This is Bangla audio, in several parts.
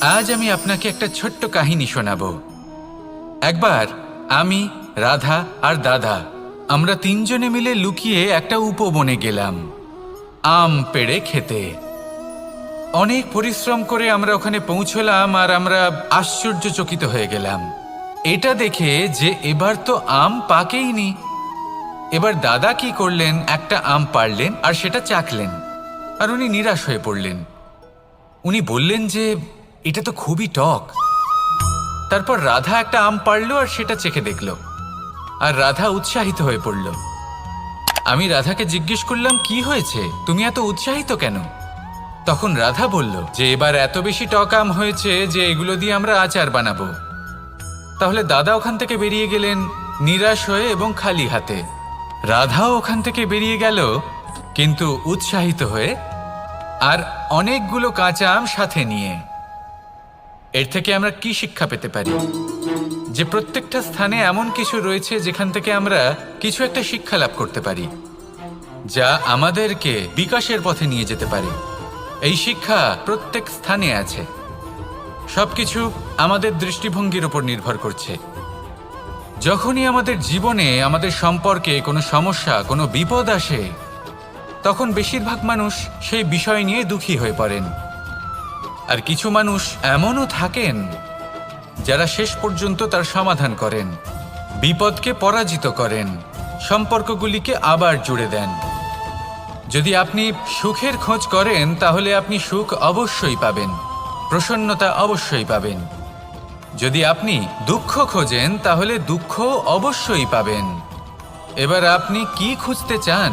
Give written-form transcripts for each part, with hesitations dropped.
আজ আমি আপনাকে একটা ছোট্ট কাহিনী শোনাবো। একবার আমি, রাধা আর দাদা আমরা তিনজনে মিলে লুকিয়ে একটা উপবনে গেলাম আম পেড়ে খেতে। অনেক পরিশ্রম করে আমরা ওখানে পৌঁছলাম আর আমরা আশ্চর্যচকিত হয়ে গেলাম এটা দেখে যে এবার তো আম পাকেইনি। এবার দাদা কি করলেন, একটা আম পাড়লেন আর সেটা চাখলেন, আর উনি নিরাশ হয়ে পড়লেন। উনি বললেন যে এটা তো খুবই টক। তারপর রাধা একটা আম পাড়ল আর সেটা চেখে দেখল, আর রাধা উৎসাহিত হয়ে পড়ল। আমি রাধাকে জিজ্ঞেস করলাম, কি হয়েছে, তুমি এত উৎসাহিত কেন? তখন রাধা বলল যে এবার এত বেশি টক আম হয়েছে যে এগুলো দিয়ে আমরা আচার বানাবো। তাহলে দাদা ওখান থেকে বেরিয়ে গেলেন নিরাশ হয়ে এবং খালি হাতে। রাধাও ওখান থেকে বেরিয়ে গেল কিন্তু উৎসাহিত হয়ে, আর অনেকগুলো কাঁচা আম সাথে নিয়ে। এর থেকে আমরা কি শিক্ষা পেতে পারি? যে প্রত্যেকটা স্থানে এমন কিছু রয়েছে যেখান থেকে আমরা কিছু একটা শিক্ষা লাভ করতে পারি, যা আমাদেরকে বিকাশের পথে নিয়ে যেতে পারে। এই শিক্ষা প্রত্যেক স্থানে আছে। সবকিছু আমাদের দৃষ্টিভঙ্গির উপর নির্ভর করছে। যখনই আমাদের জীবনে, আমাদের সম্পর্কে কোনো সমস্যা, কোনো বিপদ আসে, তখন বেশিরভাগ মানুষ সেই বিষয় নিয়ে দুঃখী হয়ে পড়েন। আর কিছু মানুষ এমনও থাকেন যারা শেষ পর্যন্ত তার সমাধান করেন, বিপদকে পরাজিত করেন, সম্পর্কগুলিকে আবার জুড়ে দেন। যদি আপনি সুখের খোঁজ করেন তাহলে আপনি সুখ অবশ্যই পাবেন, প্রসন্নতা অবশ্যই পাবেন। যদি আপনি দুঃখ খোঁজেন তাহলে দুঃখ অবশ্যই পাবেন। এবার আপনি কি খুঁজতে চান,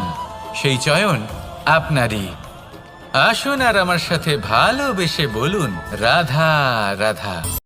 সেই চয়ন আপনারই। আসুন আর আমার সাথে ভালোবেসে বলুন, রাধা রাধা।